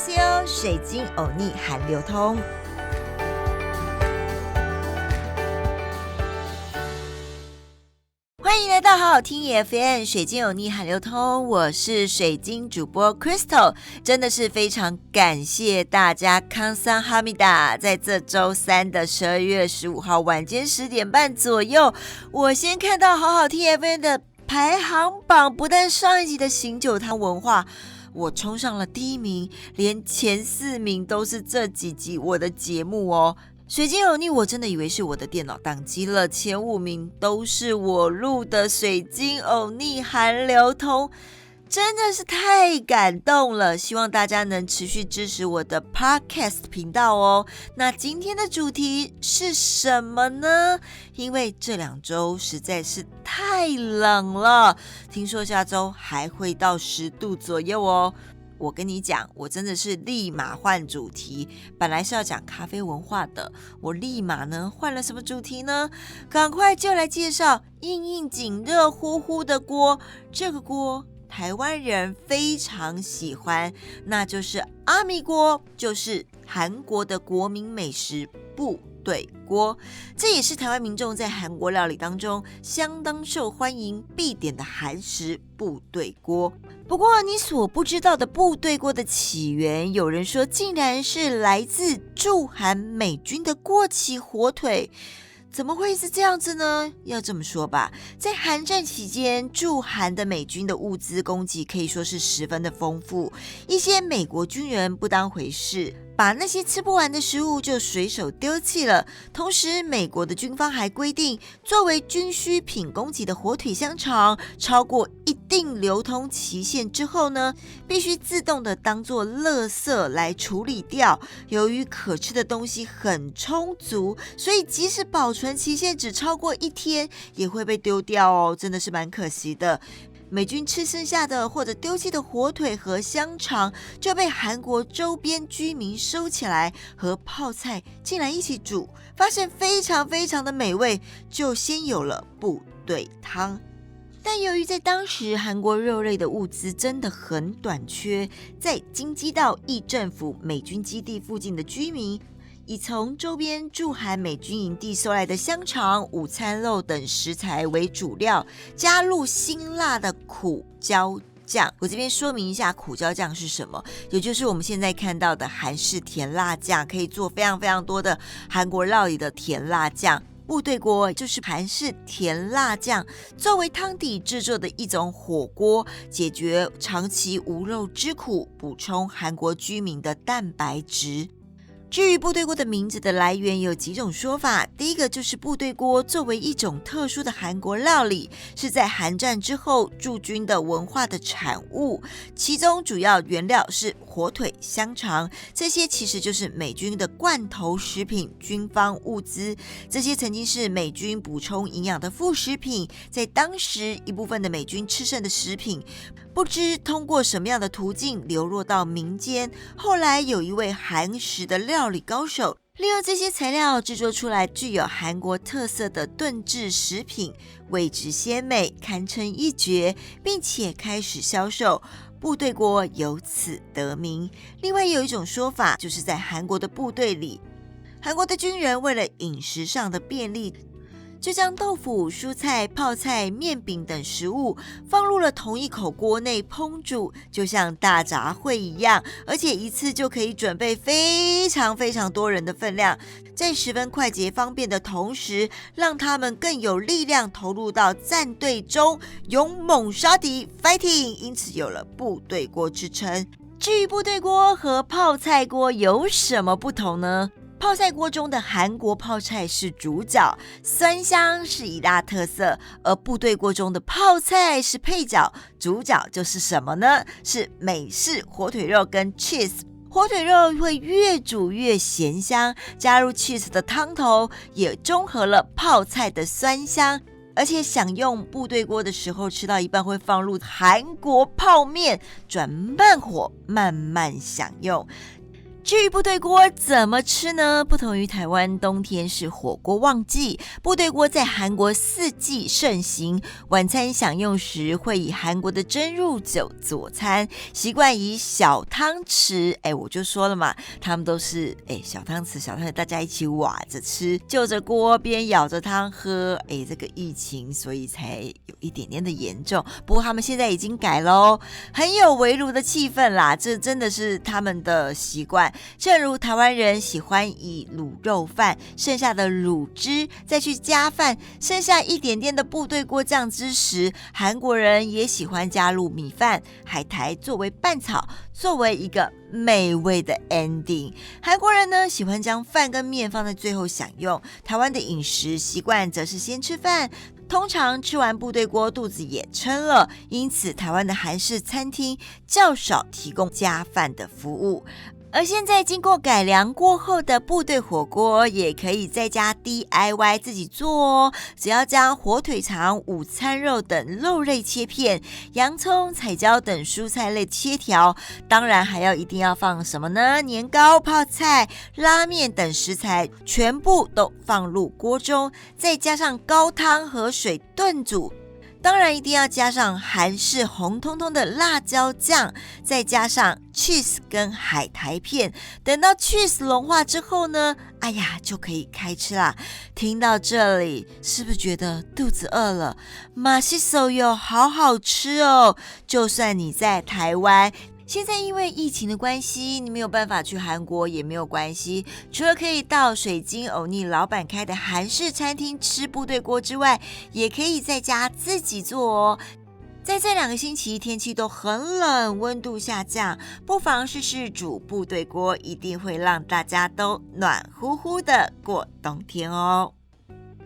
안녕하세요，水晶欧尼韩流通。欢迎来到好好听FM 水晶欧尼韩流通，我是水晶主播 Crystal， 真的是非常感谢大家감사합니다。在这周三的12月15号晚间10点半左右，我先看到好好听 FM 的排行榜，不但上一集的醒酒汤文化我冲上了第1名，连前4名都是这几集我的节目哦。水晶欧尼我真的以为是我的电脑宕机了，前5名都是我录的水晶欧尼韩流通，真的是太感动了，希望大家能持续支持我的 Podcast 频道哦。那今天的主题是什么呢？因为这2周实在是太冷了，听说下周还会到10度左右哦。我跟你讲，我真的是立马换主题，本来是要讲咖啡文化的，我立马呢换了什么主题呢？赶快就来介绍应景热乎乎的锅，这个锅台湾人非常喜欢，那就是阿米锅，就是韩国的国民美食部队锅，这也是台湾民众在韩国料理当中相当受欢迎必点的韩食部队锅。不过你所不知道的部队锅的起源，有人说竟然是来自驻韩美军的过期火腿。怎么会是这样子呢？要这么说吧，在韩战期间，驻韩的美军的物资供给可以说是十分的丰富，一些美国军人不当回事，把那些吃不完的食物就随手丢弃了。同时，美国的军方还规定，作为军需品供给的火腿香肠，超过一定流通期限之后呢，必须自动的当作垃圾来处理掉。由于可吃的东西很充足，所以即使保存期限只超过1天，也会被丢掉哦，真的是蛮可惜的。美军吃剩下的或者丢弃的火腿和香肠就被韩国周边居民收起来，和泡菜进来一起煮，发现非常非常的美味，就先有了部队汤。但由于在当时韩国肉类的物资真的很短缺，在京畿道义政府美军基地附近的居民以从周边驻韩美军营地收来的香肠、午餐肉等食材为主料，加入辛辣的苦椒酱。我这边说明一下苦椒酱是什么，也就是我们现在看到的韩式甜辣酱，可以做非常非常多的韩国料理的甜辣酱。部队锅就是韩式甜辣酱作为汤底制作的一种火锅，解决长期无肉之苦，补充韩国居民的蛋白质。至于部队锅的名字的来源有几种说法，第一个就是部队锅作为一种特殊的韩国料理，是在韩战之后驻军的文化的产物，其中主要原料是火腿、香肠，这些其实就是美军的罐头食品、军方物资，这些曾经是美军补充营养的副食品，在当时一部分的美军吃剩的食品不知通过什么样的途径流落到民间，后来有一位韩食的料理高手，利用这些材料制作出来具有韩国特色的炖制食品，味质鲜美，堪称一绝，并且开始销售，部队锅由此得名。另外有一种说法，就是在韩国的部队里，韩国的军人为了饮食上的便利，就将豆腐、蔬菜、泡菜、面饼等食物放入了同一口锅内烹煮，就像大杂烩一样，而且一次就可以准备非常非常多人的分量，在十分快捷方便的同时，让他们更有力量投入到战队中，勇猛杀敌 fighting， 因此有了部队锅之称。至于部队锅和泡菜锅有什么不同呢？泡菜锅中的韩国泡菜是主角，酸香是一大特色，而部队锅中的泡菜是配角，主角就是什么呢？是美式火腿肉跟 cheese。火腿肉会越煮越咸香，加入 cheese 的汤头，也中和了泡菜的酸香。而且享用部队锅的时候，吃到一半会放入韩国泡面，转慢火慢慢享用。至于部队锅怎么吃呢？不同于台湾，冬天是火锅旺季，部队锅在韩国四季盛行。晚餐享用时会以韩国的蒸入酒佐餐，习惯以小汤匙。我就说了嘛，他们都是小汤匙，大家一起挖着吃，就着锅边舀着汤喝。这个疫情所以才有一点点的严重，不过他们现在已经改咯，很有围炉的气氛啦，这真的是他们的习惯。正如台湾人喜欢以卤肉饭剩下的卤汁再去加饭，剩下一点点的部队锅酱汁时，韩国人也喜欢加入米饭、海苔作为拌炒，作为一个美味的 ending。 韩国人呢喜欢将饭跟面放在最后享用，台湾的饮食习惯则是先吃饭，通常吃完部队锅肚子也撑了，因此台湾的韩式餐厅较少提供加饭的服务。而现在经过改良过后的部队火锅也可以在家 DIY 自己做哦，只要将火腿肠、午餐肉等肉类切片，洋葱、彩椒等蔬菜类切条，当然还要一定要放什么呢？年糕、泡菜、拉面等食材全部都放入锅中，再加上高汤和水炖煮，当然一定要加上韩式红彤彤的辣椒酱，再加上 cheese 跟海苔片，等到 cheese 融化之后呢，就可以开吃啦。听到这里是不是觉得肚子饿了？马西手有好好吃哦！就算你在台湾，现在因为疫情的关系，你没有办法去韩国也没有关系，除了可以到水晶欧尼老板开的韩式餐厅吃部队锅之外，也可以在家自己做哦。在这2个星期天气都很冷，温度下降，不妨试试煮部队锅，一定会让大家都暖乎乎的过冬天哦。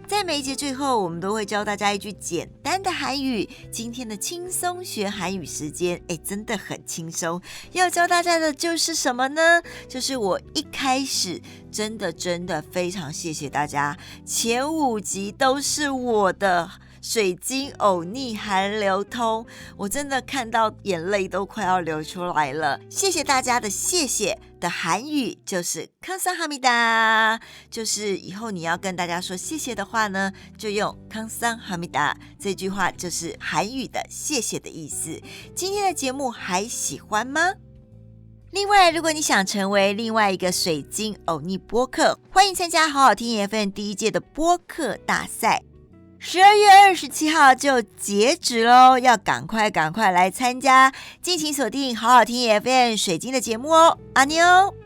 在每一节最后，我们都会教大家一句简单的韩语。今天的轻松学韩语时间，真的很轻松。要教大家的就是什么呢？就是我一开始真的非常谢谢大家，前5集都是我的水晶欧尼韩流通，我真的看到眼泪都快要流出来了。谢谢大家的谢谢的韩语就是감사합니다，就是以后你要跟大家说谢谢的话呢，就用감사합니다这句话，就是韩语的谢谢的意思。今天的节目还喜欢吗？另外，如果你想成为另外一个水晶欧尼播客，欢迎参加好好听 FM 第1届的播客大赛。12月27号就截止咯，要赶快来参加，敬请锁定好好听 FM 水晶的节目哦，阿妞。